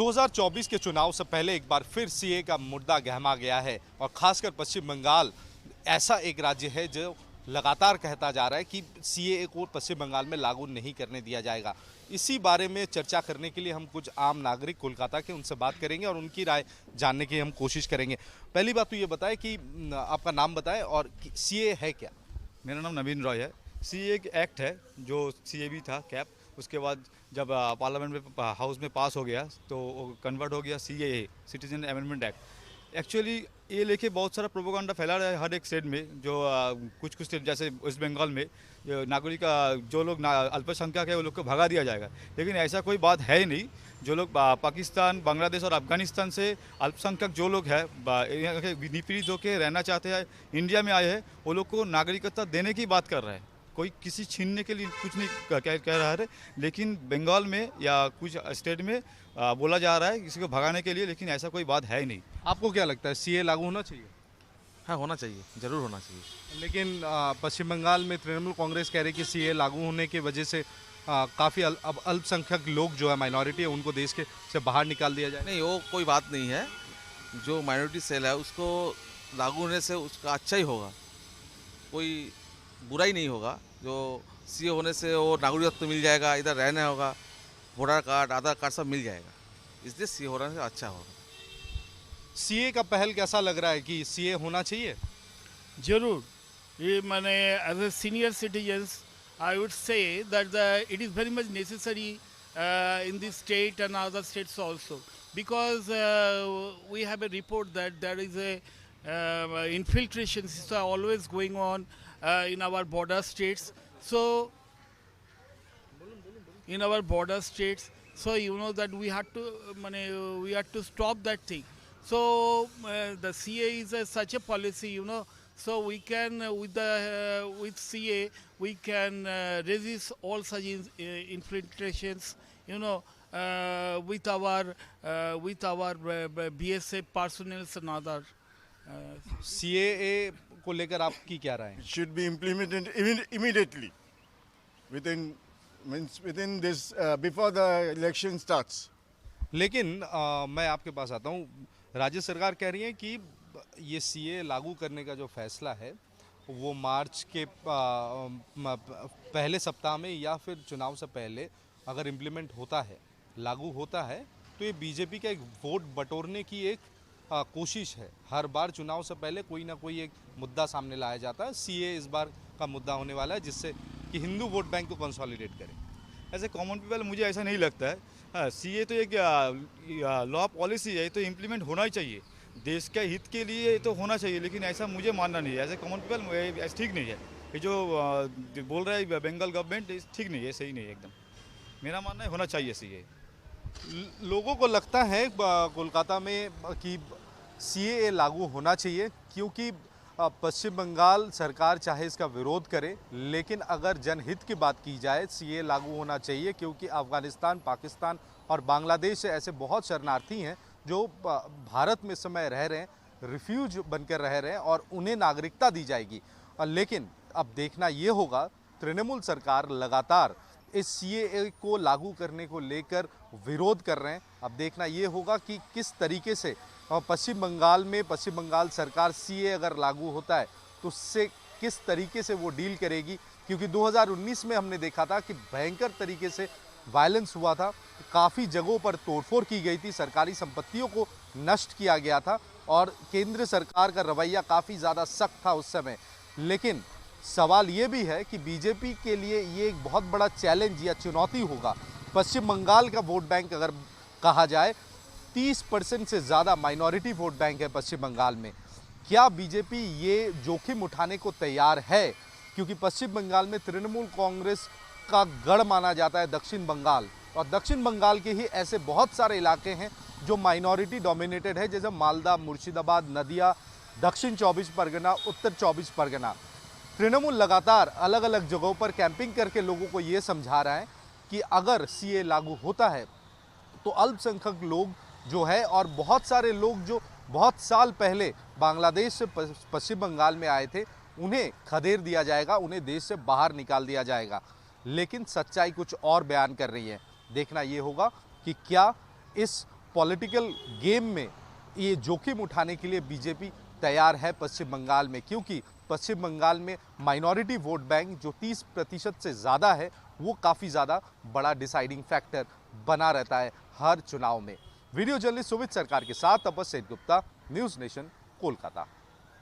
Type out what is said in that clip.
2024 के चुनाव से पहले एक बार फिर सीए का मुद्दा गहमा गया है और खासकर पश्चिम बंगाल ऐसा एक राज्य है जो लगातार कहता जा रहा है कि सीए को पश्चिम बंगाल में लागू नहीं करने दिया जाएगा। इसी बारे में चर्चा करने के लिए हम कुछ आम नागरिक कोलकाता के उनसे बात करेंगे और उनकी राय जानने की हम कोशिश करेंगे। पहली बात तो ये बताएं कि आपका नाम बताएं और सीए है क्या? मेरा नाम नवीन रॉय है। सीए एक एक्ट है जो सीएबी था कैप, उसके बाद जब पार्लियामेंट में हाउस में पास हो गया तो कन्वर्ट हो गया CAA, citizen amendment act. Actually ये लेके बहुत सारा प्रोपोगंडा फैला रहा है हर एक स्टेट में, जो कुछ स्टेट जैसे वेस्ट बंगाल में नागरिक जो लोग अल्पसंख्यक है वो लोग को भगा दिया जाएगा, लेकिन ऐसा कोई बात है ही नहीं। जो लोग पाकिस्तान, बांग्लादेश और अफगानिस्तान से अल्पसंख्यक जो लोग हैं निपीड़ित होकर रहना चाहते हैं, इंडिया में आए हैं, वो लोग को नागरिकता देने की बात कर रहा है। कोई किसी छीनने के लिए कुछ नहीं कह रहा है, लेकिन बंगाल में या कुछ स्टेट में बोला जा रहा है किसी को भगाने के लिए, लेकिन ऐसा कोई बात है ही नहीं। आपको क्या लगता है सीए लागू होना चाहिए? हाँ, होना चाहिए, ज़रूर होना चाहिए। लेकिन पश्चिम बंगाल में तृणमूल कांग्रेस कह रही है कि सीए लागू होने की वजह से काफ़ी अल्पसंख्यक लोग जो है, माइनॉरिटी है, उनको देश के से बाहर निकाल दिया जाए। नहीं, वो कोई बात नहीं है। जो माइनॉरिटी सेल है उसको लागू होने से उसका अच्छा ही होगा, कोई बुरा ही नहीं होगा। जो सीए होने से वो नागरिकत्व मिल जाएगा, इधर रहना होगा, वोटर कार्ड, आधार कार्ड सब मिल जाएगा, इसलिए सीए होने से अच्छा होगा। सीए का पहल कैसा लग रहा है कि सीए होना चाहिए? जरूर। ये मैंने as a senior citizens I would say that it is very much necessary in this state and other states also, because we have a report that there is a infiltrations are always going on in our border states. So in our border states, so you know that we had to stop that thing. So the CA is such a policy, you know. So we can with CA we can resist all such infiltrations, you know, with our BSF personnel and other. CAA को लेकर आपकी क्या राय है? Should be implemented immediately within this before the election starts. लेकिन मैं आपके पास आता हूँ। राज्य सरकार कह रही है कि ये सीए लागू करने का जो फैसला है वो मार्च के पहले सप्ताह में या फिर चुनाव से पहले अगर इम्प्लीमेंट होता है, लागू होता है, तो ये बीजेपी का एक वोट बटोरने की एक कोशिश है। हर बार चुनाव से पहले कोई ना कोई एक मुद्दा सामने लाया जाता है। सीए इस बार का मुद्दा होने वाला है जिससे कि हिंदू वोट बैंक को कंसोलिडेट करें। ऐसे कॉमन पीपल मुझे ऐसा नहीं लगता है। हाँ, सीए तो एक लॉ पॉलिसी है, तो इम्प्लीमेंट होना ही चाहिए, देश के हित के लिए तो होना चाहिए, लेकिन ऐसा मुझे मानना नहीं है। ऐसे कॉमन पीपल ठीक नहीं है। ये जो बोल रहा है बंगाल गवर्नमेंट, ठीक नहीं है, सही नहीं है एकदम। मेरा मानना है होना चाहिए सीए। लोगों को लगता है कोलकाता में कि सीए लागू होना चाहिए क्योंकि पश्चिम बंगाल सरकार चाहे इसका विरोध करे, लेकिन अगर जनहित की बात की जाए सीए लागू होना चाहिए क्योंकि अफगानिस्तान, पाकिस्तान और बांग्लादेश से ऐसे बहुत शरणार्थी हैं जो भारत में इस समय रह रहे हैं, रिफ्यूज बनकर रह रहे हैं और उन्हें नागरिकता दी जाएगी। लेकिन अब देखना ये होगा, तृणमूल सरकार लगातार इस सीए को लागू करने को लेकर विरोध कर रहे हैं। अब देखना ये होगा कि किस तरीके से पश्चिम बंगाल सरकार सीए अगर लागू होता है तो उससे किस तरीके से वो डील करेगी, क्योंकि 2019 में हमने देखा था कि भयंकर तरीके से वायलेंस हुआ था, काफ़ी जगहों पर तोड़फोड़ की गई थी, सरकारी संपत्तियों को नष्ट किया गया था और केंद्र सरकार का रवैया काफ़ी ज़्यादा सख्त था उस समय। लेकिन सवाल ये भी है कि बीजेपी के लिए ये एक बहुत बड़ा चैलेंज या चुनौती होगा। पश्चिम बंगाल का वोट बैंक अगर कहा जाए 30% से ज़्यादा माइनॉरिटी वोट बैंक है पश्चिम बंगाल में। क्या बीजेपी ये जोखिम उठाने को तैयार है? क्योंकि पश्चिम बंगाल में तृणमूल कांग्रेस का गढ़ माना जाता है दक्षिण बंगाल, और दक्षिण बंगाल के ही ऐसे बहुत सारे इलाके हैं जो माइनॉरिटी डोमिनेटेड है, जैसे मालदा, मुर्शिदाबाद, नदिया, दक्षिण 24 परगना, उत्तर 24 परगना। तृणमूल लगातार अलग अलग जगहों पर कैंपिंग करके लोगों को ये समझा रहा है कि अगर सीए लागू होता है तो अल्पसंख्यक लोग जो है और बहुत सारे लोग जो बहुत साल पहले बांग्लादेश से पश्चिम बंगाल में आए थे, उन्हें खदेड़ दिया जाएगा, उन्हें देश से बाहर निकाल दिया जाएगा। लेकिन सच्चाई कुछ और बयान कर रही है। देखना ये होगा कि क्या इस पॉलिटिकल गेम में ये जोखिम उठाने के लिए बीजेपी तैयार है पश्चिम बंगाल में, क्योंकि पश्चिम बंगाल में माइनॉरिटी वोट बैंक जो 30% से ज़्यादा है वो काफ़ी ज़्यादा बड़ा डिसाइडिंग फैक्टर बना रहता है हर चुनाव में। वीडियो जर्नलिस्ट सुमित सरकार के साथ तपस सेन गुप्ता, न्यूज़ नेशन, कोलकाता।